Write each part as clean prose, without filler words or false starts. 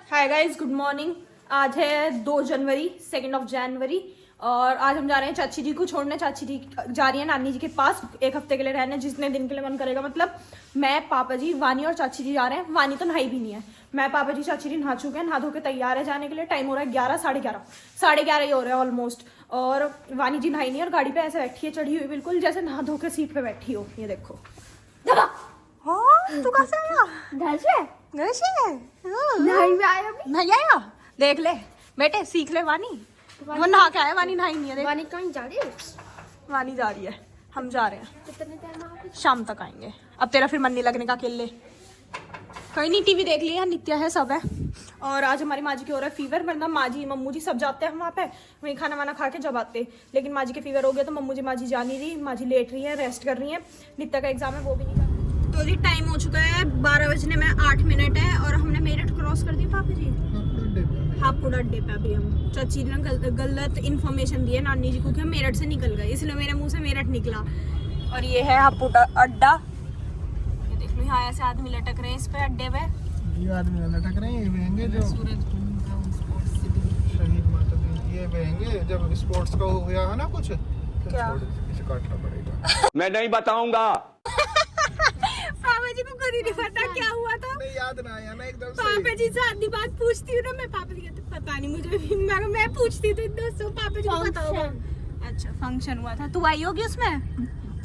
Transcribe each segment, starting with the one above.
Hi guys, good morning. आज है 2 जनवरी, 2 जनवरी और आज हम जा रहे हैं चाची जी को छोड़ने। चाची जी जा रही है नानी जी के पास 1 हफ्ते के लिए रहने, जितने दिन के लिए मन करेगा। मतलब मैं, पापा जी, वानी और चाची जी जा रहे हैं। वानी तो नहाई भी नहीं है। मैं, पापा जी, चाची जी नहा चुके हैं, नहा धो के तैयार है जाने के लिए। टाइम हो रहा है 11, साढ़े 11 ही हो रहा है ऑलमोस्ट। और वानी जी नहाई नहीं और गाड़ी पे ऐसे बैठी है, चढ़ी हुई बिल्कुल जैसे नहा धो के सीट पे बैठी हो। ये देखो। तू कैसे आया? नहीं आया। देख ले बेटे, सीख ले। वानी वो नहा के आया, वानी नहाई नहीं है। वानी कहीं जा रही है? वानी जा रही है, हम जा रहे हैं। कितने टाइम आओगे? शाम तक आएंगे। अब तेरा फिर मन नहीं लगने का अकेले। कहीं नहीं, टीवी देख लिया, नित्या है, सब है। और आज हमारी माँ जी की हो रहा है फीवर, वरना माँ जी मम्मू जी सब जाते हैं वहाँ पे, वहीं खाना वाना खा के जब आते। लेकिन माँ जी के फीवर हो गया तो मम्मू जी, माँ जी जा नहीं रही। माँ जी लेट रही है, रेस्ट कर रही है। नित्या का एग्जाम है, वो भी नहीं कर। तो जी टाइम हो चुका है 12 बजने में 8 मिनट है और हमने मेरठ क्रॉस कर दिया। पापा जी हापुड़ अड्डे पे अभी हम। चाची ने गलत इन्फॉर्मेशन दी है नानी जी को कि हम मेरठ से निकल गए, इसलिए मेरे मुंह से मेरठ निकला। और ये है हापुड़ अड्डा। ये देख लो, यहाँ ऐसे आदमी लटक रहे हैं इस पे अड्डे पे। ये आदमी लटक रहे हैं, ये बहेंगे जो शहीद माता दी, ये बहेंगे जब स्पोर्ट्स का हुआ है ना कुछ, तो क्या? इसे काटना पड़ेगा। मैं नहीं बताऊंगा। पापा जी को कभी नहीं पता क्या हुआ था। नहीं याद ना आया ना एकदम से। पापा जी से आधी बात पूछती हूँ ना मैं, पापा जी कहते पता नहीं मुझे भी। मैं पूछती थी दोस्तों, पापा जी को पता होगा। अच्छा, फंक्शन हुआ था, तू आई होगी उसमें।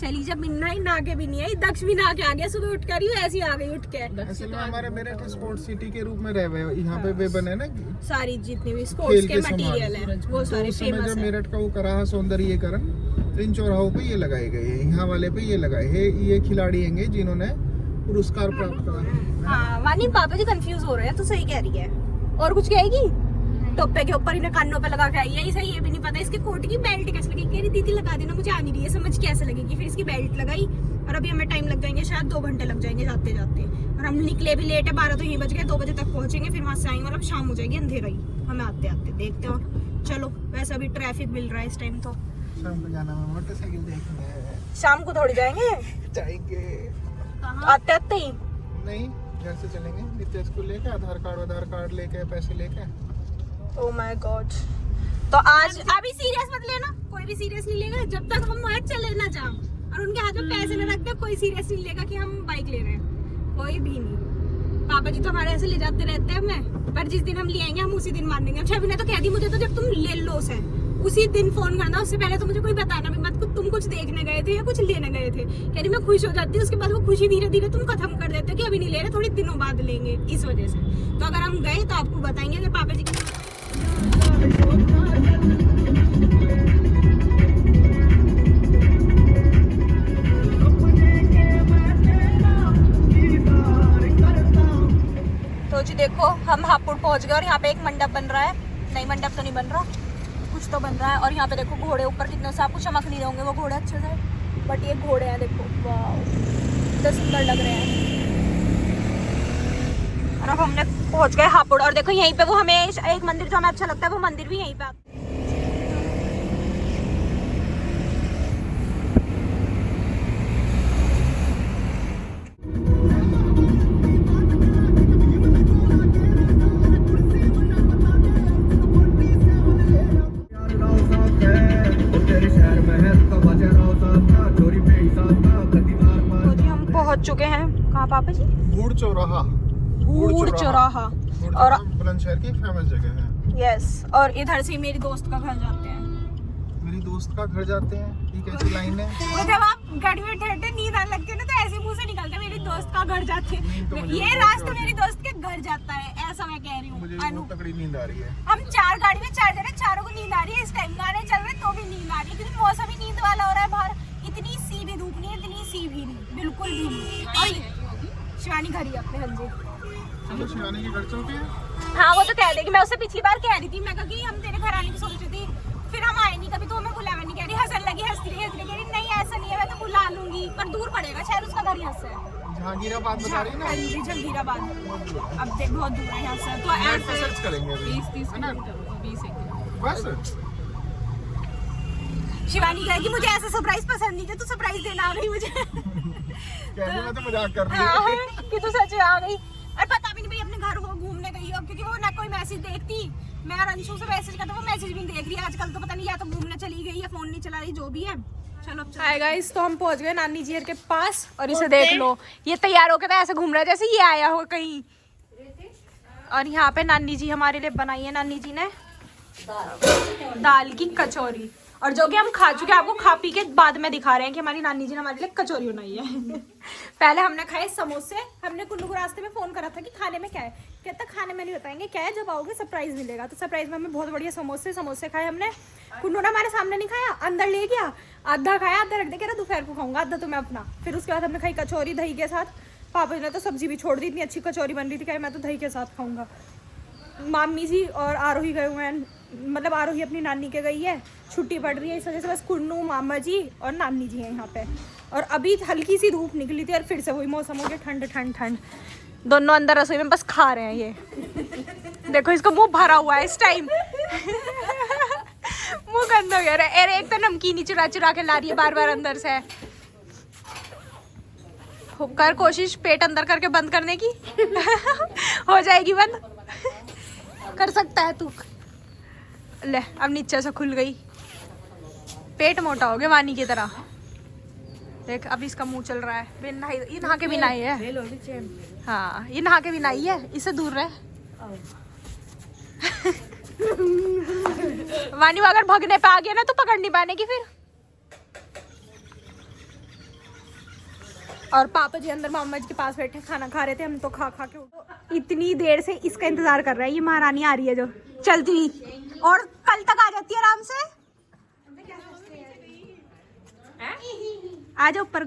चली जब मिन्ना ही ना के भी नहीं आई, दक्ष भी ना के आ गया। सुबह उठ कर ही ऐसी आ गई उठ के। असल में हमारे मेरठ स्पोर्ट्स सिटी के रूप में रह गए यहाँ पे वे बने ना सारी जितनी भी स्पोर्ट्स के मटेरियल है वो सारे फेमस जब है। मेरठ का वो करा है सौंदर्यीकरण, तो इन चौराहों पे ये लगाए गए हैं, यहाँ वाले पे ये लगाए हैं। ये खिलाड़ी हैं जिन्होंने पुरस्कार प्राप्त करा है। हाँ वानी, पापा जी कंफ्यूज हो रहे हैं, तो सही कह रही है। और कुछ कहेगी? टोपे के ऊपर इन्हें कानों पे लगा के आई है। सही, ये भी नहीं पता इसके कोट की बेल्ट कैसे लगेगी। कह रही दीदी लगा देना, मुझे आ नहीं रही है समझ कैसे लगेगी। फिर इसकी बेल्ट लगाई और अभी हमें टाइम लग जाएंगे, शायद 2 घंटे लग जाएंगे जाते जाते। और हम निकले भी लेट है, 12 तो यहीं बज गए। 2 बजे तक पहुंचेंगे, फिर वहां से आएंगे और अब शाम हो जाएगी, अंधेरा ही हमें आते आते। देखते हो, चलो। वैसे अभी ट्रैफिक मिल रहा है इस टाइम। तो शाम को जाना है मोटरसाइकिल देखने। शाम को थोड़ी जाएंगे, जाएंगे आते आते ही। नहीं, घर से चलेंगे नित्य स्कूल लेके, आधार कार्ड लेके, पैसे लेके। Oh my God. तो आज अभी सीरियस मत लेना, कोई भी सीरियस नहीं लेगा जब तक हम वहाँ चले ना जाओ और उनके हाथ में पैसे न रखते। कोई सीरियस नहीं लेगा कि हम बाइक ले रहे हैं, कोई भी नहीं। पापा जी तो हमारे ऐसे ले जाते रहते हैं हमें, पर जिस दिन हम ले आएंगे हम उसी दिन मान देंगे। छवि ने तो कह दी मुझे, तो जब तुम ले लो से उसी दिन फोन करना, उससे पहले तो मुझे कोई बताना भी मत। तुम कुछ देखने गए थे या कुछ लेने गए थे। कह रही मैं खुश हो जाती हूँ, उसके बाद वो खुशी धीरे धीरे तुम खत्म कर देते हो कि अभी नहीं ले रहे, थोड़ी दिनों बाद लेंगे, इस वजह से। तो अगर हम गए तो आपको बताएंगे। अगर पापा जी की तो जी देखो, हम हापुड़ पहुंच गए और यहाँ पे एक मंडप बन रहा है। नहीं, मंडप तो नहीं बन रहा, कुछ तो बन रहा है। और यहाँ पे देखो घोड़े ऊपर कितने से, आपको चमक नहीं रहे होंगे वो घोड़े अच्छे से, बट ये घोड़े हैं देखो। वाह, कितने सुंदर लग रहे हैं। और अब हमने पहुंच गए हापुड़। और देखो यहीं पे वो हमें एक मंदिर जो हमें अच्छा लगता है, वो मंदिर भी यहीं पे आता है। तो जी हम पहुंच चुके हैं। कहाँ पापा जी? गुड़ चौराहा। गुड़ चौराहा। और बुलंदशहर की फेमस जगह है। यस, और इधर से मेरी दोस्त का घर जाते हैं। मेरी दोस्त का घर जाते हैं, ये कैसी लाइन है? वो जब आप गाड़ी में ठहरते नींद आने लगती है ना, तो ऐसे मुंह से निकलता है मेरी दोस्त का घर जाते हैं। ये रास्ता मेरी दोस्त के घर जाता है, ऐसा मैं कह रही मुझे हूँ। बहुत तगड़ी नींद आ रही है। हम 4 गाड़ी में 4 जने, चारों को नींद आ रही है इस टाइम। गाने चल रहे तो भी नींद आ रही है, क्योंकि मौसम ही नींद वाला हो रहा है बाहर। इतनी सी भी धूप नहीं है, इतनी सी भी नहीं, बिल्कुल भी नहीं। और शिवानी घर ही अपने। हाँ जी, चलो शिवानी के घर चलते हैं। हाँ वो तो कह देगी। मैं उससे पिछली बार कह रही थी, मैं कहा कि हम तेरे घर आने की सोच रही थी, फिर हम आए नहीं कभी, तो हमें बुलावा नहीं। कह रही हंसने लगी, हंसती रही कह रही नहीं ऐसा नहीं है, मैं तो बुला लूंगी, पर दूर पड़ेगा, शायद उसका घर यहाँ से है। जहांगीराबाद बता रही है ना? जहांगीराबाद। अब देख बहुत दूर है यहाँ से, तो नेट पे सर्च करेंगे अभी। 20-30 है ना? बस शिवानी कहेगी मुझे ऐसा सरप्राइज पसंद नहीं है, तू सरप्राइज देना आ गई मुझे। कहने में तो मजाक कर रही है। कि तू सच में आ गई। और पता भी नहीं भाई अपने घर हो घूमने गई हो, क्योंकि वो ना कोई मैसेज देखती, मैं और अंशु से मैसेज करता, वो मैसेज भी नहीं देख रही है आजकल। तो पता नहीं या तो घूमने चली गई या फोन नहीं चला रही, जो भी है। चलो हाय गाइस, तो हम पहुंच गए नानी जी के पास और इसे देख लो, ये तैयार होकर तो ऐसे घूम रहा है जैसे ये आया हो कहीं। और यहाँ पे नानी जी हमारे लिए बनाई है, नानी जी ने दाल की कचौरी, और जो कि हम खा चुके हैं। आपको खा पी के बाद में दिखा रहे हैं कि हमारी नानी जी ने हमारे लिए कचौरी बनाई है। पहले हमने खाए समोसे। हमने कुल्लू को रास्ते में फोन करा था कि खाने में क्या है, कहता खाने में नहीं बताएंगे क्या है, जब आओगे सरप्राइज मिलेगा। तो सरप्राइज में हमें बहुत बढ़िया समोसे खाए हमने। कुन्नू ने हमारे सामने नहीं खाया, अंदर ले गया, आधा खाया, आधा रख दे, कह रहा दोपहर को खाऊंगा, आधा तो मैं अपना। फिर उसके बाद हमने खाई कचौरी दही के साथ। पापा जी ने तो सब्जी भी छोड़ दी, इतनी अच्छी कचौरी बन रही थी, क्या मैं तो दही के साथ खाऊंगा। मामी जी और आरोही गए हुए हैं, मतलब आरोही अपनी नानी के गई है, छुट्टी पड़ रही है, इस वजह से बस कुन्नू, मामा जी और नानी जी हैं यहाँ पे। और अभी हल्की सी धूप निकली थी और फिर से वही मौसम हो गया, ठंड ठंड ठंड। दोनों अंदर रसोई में बस खा रहे हैं ये। देखो इसको मुंह भरा हुआ है इस टाइम। मुंह गंदा हो गया। अरे एक तो नमकीन ही चुरा चुरा के ला रही है बार बार अंदर से। कर कोशिश पेट अंदर करके बंद करने की। हो जाएगी बंद। कर सकता है तू। ले अब नीचे से खुल गई, पेट मोटा हो गया वानी की तरह। देख अब इसका मुंह चल रहा है, ये नहा के भी नहाई है। हाँ ये नहा के भी नहाई है, इससे दूर रहे। वानी अगर भगने पे आ गया ना तो पकड़ नहीं पाने की फिर। और पापा जी अंदर मामा जी के पास बैठे खाना खा रहे थे, हम तो खा के इतनी देर से इसका इंतजार कर रहा है। ये महारानी आ रही है जो चलती हुई, और कल तक आ जाती है आराम से। आ जाओ ऊपर।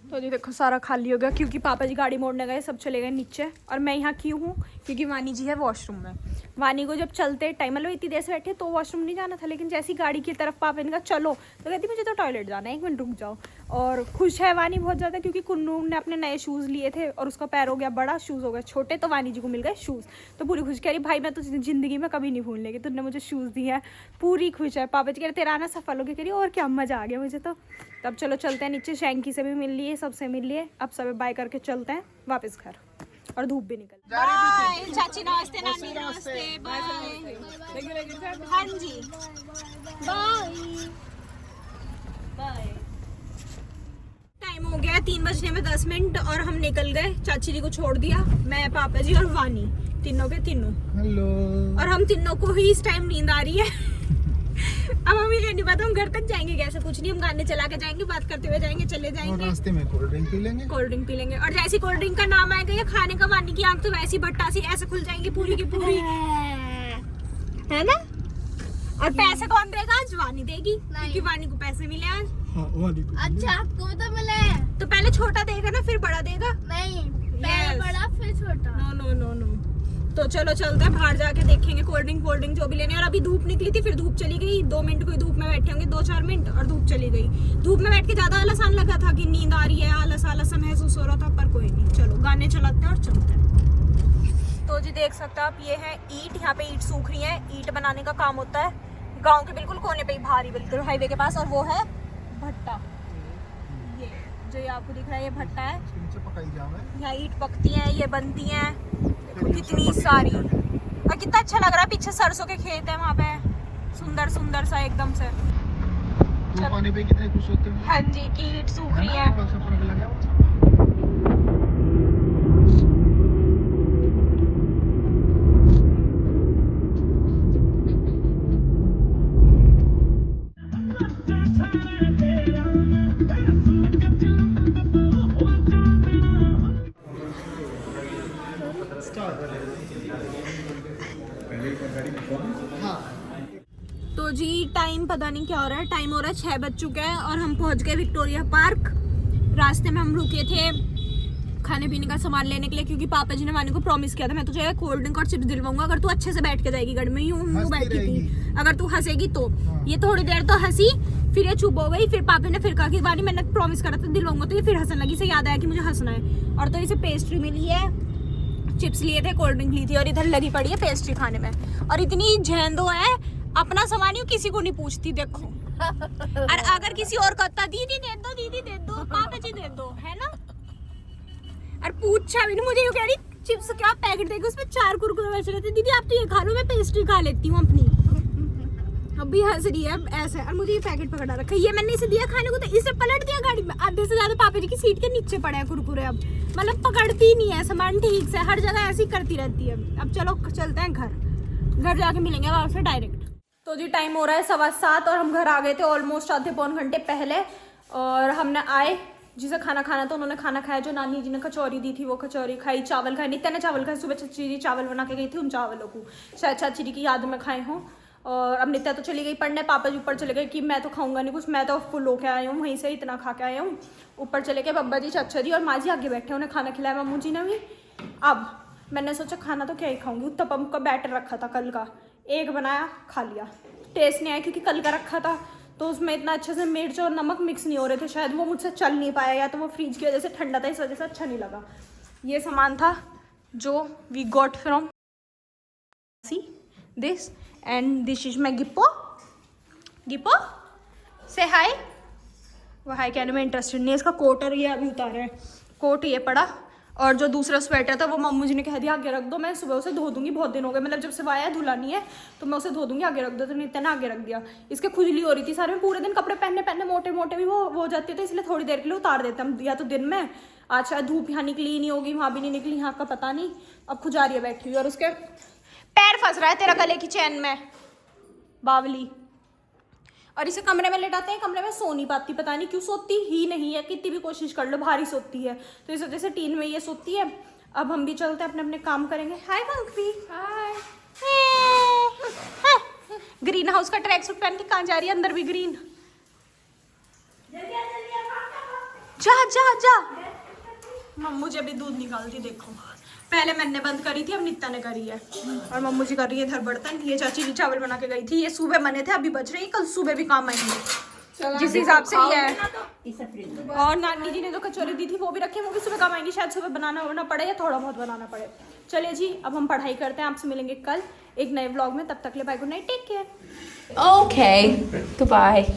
तो जी देखो सारा खाली हो गया क्योंकि पापा जी गाड़ी मोड़ने गए, सब चले गए नीचे। और मैं यहाँ क्यों हूँ, क्योंकि वानी जी है वॉशरूम में। वानी को जब चलते टाइम, मतलब इतनी देर से बैठे तो वॉशरूम नहीं जाना था, लेकिन जैसी गाड़ी की तरफ पापा ने कहा चलो, तो कहती मुझे तो टॉयलेट जाना है, 1 मिनट रुक जाओ। और खुश है वानी बहुत ज़्यादा, क्योंकि कुन्नू ने अपने नए शूज़ लिए थे और उसका पैर हो गया बड़ा, शूज़ हो गए छोटे, तो वानी जी को मिल गए शूज़। तो पूरी खुश, कह रही भाई मैं तो ज़िंदगी में कभी नहीं भूल लेगी, तुमने मुझे शूज़ दिए हैं। पूरी खुश है। पापा जी कह रहे तेरा आना सफल हो गया, कह रही और क्या मज़ा आ गया मुझे तो। तब चलो चलते हैं नीचे, शैंकी से भी मिल लिए, सबसे मिल लिए, अब सब बाय करके चलते हैं वापस घर। और धूप भी निकल। बाय चाची, नमस्ते नानी, नमस्ते, बाय। हाँ जी बाय बाय। टाइम हो गया 3:10 और हम निकल गए। चाची जी को छोड़ दिया, मैं, पापा जी और वानी, तीनों के तीनों। हेलो। और हम तीनों को ही इस टाइम नींद आ रही है। अब हमें ये नहीं पता हम घर तक जाएंगे कैसे, कुछ नहीं, हम गाने चला के जाएंगे, बात करते हुए जाएंगे, चले जाएंगे। और रास्ते में कोल्ड ड्रिंक पी लेंगे। और जैसी कोल्ड ड्रिंक का नाम आएगा या खाने का, वानी की आंख तो वैसी भट्टा सी ऐसे खुल जाएंगी पूरी की पूरी, है ना। और पैसे कौन देगा आज? वानी देगी, क्योंकि वानी को पैसे मिले आज। अच्छा आपको तो मिले, तो पहले छोटा देगा ना फिर बड़ा देगा। नहीं पहले बड़ा फिर छोटा। नो। तो चलो चलते हैं, बाहर जाके देखेंगे कोल्ड ड्रिंक जो भी लेने। और अभी धूप निकली थी, फिर धूप चली गई। 2 मिनट कोई धूप में बैठे होंगे, 2-4 मिनट, और धूप चली गई। धूप में बैठ के ज्यादा आलसान लगा था कि नींद आ रही है, आलस महसूस हो रहा था, पर कोई नहीं, चलो गाने चलाते हैं और चलते हैं। तो जी देख सकते हैं आप, ये है ईंट, यहाँ पे ईंट सूख रही है। ईंट बनाने का काम होता है गाँव के बिल्कुल कोने पे ही, भारी बिल्कुल हाईवे के पास। और वो है भट्टा, ये जो ये आपको दिख रहा है, ये भट्टा है। यहाँ ईंट पकती है, ये बनती है। कितनी सारी, और कितना अच्छा लग रहा है, पीछे सरसों के खेत है वहाँ पे, सुंदर सा एकदम से। पानी पे कितने खुश होते हैं। हाँ जी, ईंट सूख रही है। तो जी टाइम पता नहीं क्या हो रहा है, टाइम हो रहा है 6 बज चुका है और हम पहुंच गए विक्टोरिया पार्क। रास्ते में हम रुके थे खाने पीने का सामान लेने के लिए, क्योंकि पापा जी ने वानी को प्रॉमिस किया था मैं तुझे कोल्ड ड्रिंक और चिप्स दिलवाऊंगा अगर तू अच्छे से बैठ के जाएगी गाड़ी में। यूं बैठी थी, अगर तू हंसेगी तो। ये थोड़ी देर तो हंसी, फिर ये चुप हो गई। फिर पापा ने फिर कहा कि वानी मैंने प्रॉमिस करा था दिलवाऊंगा, तो ये फिर हंसने लगी। से याद आया कि मुझे हंसना है। और तो इसे पेस्ट्री मिली है, चिप्स लिए थे, कोल्ड ड्रिंक ली थी, और इधर लगी पड़ी है पेस्ट्री खाने में। और इतनी झेंदो है, अपना सामान यूं किसी को नहीं पूछती, देखो। और अगर किसी और को कहता दीदी दे दो, पापा जी दे दो, है ना। और पूछा भी नहीं, मुझे यूं कह रही चिप्स क्या पैकेट देके उसमें 4 कुरकुरे बच रहे थे। दीदी आप तो ये खा लो, मैं पेस्ट्री खा लेती हूँ अपनी। अभी हंस रही है ऐसे, और मुझे ये पैकेट पकड़ा रखा है। ये मैंने इसे दिया खाने को तो इसे पलट दिया गाड़ी में। आधे से ज्यादा पापा जी की सीट के नीचे पड़े हैं कुरकुरे। अब मतलब पकड़ती ही नहीं है सामान ठीक से, हर जगह ऐसी करती रहती है। अब चलो चलते हैं घर जाके मिलेंगे आपसे डायरेक्ट। तो जी टाइम हो रहा है 7:15 और हम घर आ गए थे ऑलमोस्ट आधे पौन घंटे पहले। और हमने आए, जिसे खाना खाना था उन्होंने खाना खाया। जो नानी जी ने कचौरी दी थी वो कचौरी खाई, चावल खाए। नित्या ने चावल खाए, सुबह चाची जी चावल बना के गई थी, उन चावलों को शायद चाची जी की याद में खाए हों। और अब नित्या तो चली गई पढ़ने, पापा जी ऊपर चले गए कि मैं तो खाऊंगा नहीं कुछ, मैं तो फुल होके आया हूँ, वहीं से इतना खा के आया हूँ। ऊपर चले गए बब्बा जी, चाचा जी और माँ जी आगे बैठे, उन्हें खाना खिलाया मम्मू जी ने भी। अब मैंने सोचा खाना तो क्या ही खाऊंगी, उत्तपम का बैटर रखा था कल का, एक बनाया खा लिया। टेस्ट नहीं आया क्योंकि कल का रखा था तो उसमें इतना अच्छे से मिर्च और नमक मिक्स नहीं हो रहे थे, शायद वो मुझसे चल नहीं पाया, या तो वो फ्रिज की वजह से ठंडा था इस वजह से अच्छा नहीं लगा। ये सामान था जो we got from see this and this is my गिप्पो। गिप्पो से हाय। वो हाय कहने में इंटरेस्टेड नहीं है। इसका कोट और ये अभी उतारा है, कोट ये पड़ा। और जो दूसरा स्वेटर था वो मम्मू जी ने कह दिया आगे रख दो, मैं सुबह उसे धो दूंगी, बहुत दिन हो गए, मतलब जब से वाया है धुला नहीं है तो मैं उसे धो दूंगी, आगे रख दो। तो नित्या ने आगे रख दिया। इसके खुजली हो रही थी सारे में, पूरे दिन कपड़े पहनने मोटे मोटे भी वो हो जाते थे, इसलिए थोड़ी देर के लिए उतार देते हम, या तो दिन में। आज शायद धूप यहाँ निकली नहीं होगी, वहाँ भी नहीं निकली, यहाँ का पता नहीं। अब खुजा रही है बैठी हुई और उसके पैर फंस रहा है तेरा गले की चैन में बावली। और इसे कमरे में लेटाते हैं, कमरे में सो नहीं पाती, पता नहीं क्यों, सोती ही नहीं है, कितनी भी कोशिश कर लो भारी सोती है। तो इस वजह से टीन में ये सोती है। अब हम भी चलते हैं, अपने अपने काम करेंगे। हाय पंखी, हाय। ग्रीन हाउस का ट्रैक सूट पहन के कहाँ जा रही है, अंदर भी ग्रीन। जा जा जा, मम्मू जी अभी दूध निकालती देखो। पहले मैंने बंद करी थी, अब नित्या ने करी है। और मम्मू जी कर रही है इधर बर्तन। ये चाची जी चावल बना के गई थी, ये सुबह बने थे, अभी बच रहे, कल सुबह भी काम आएंगे जिस हिसाब से ये है। और नानी जी ने जो कचौरी दी थी वो भी रखी है, वो भी सुबह काम आएंगी, शायद सुबह बनाना पड़े या थोड़ा बहुत बनाना पड़े। चलिए जी अब हम पढ़ाई करते हैं, आपसे मिलेंगे कल एक नए व्लॉग में। तब तक ले bye, good night, take care. Okay, goodbye.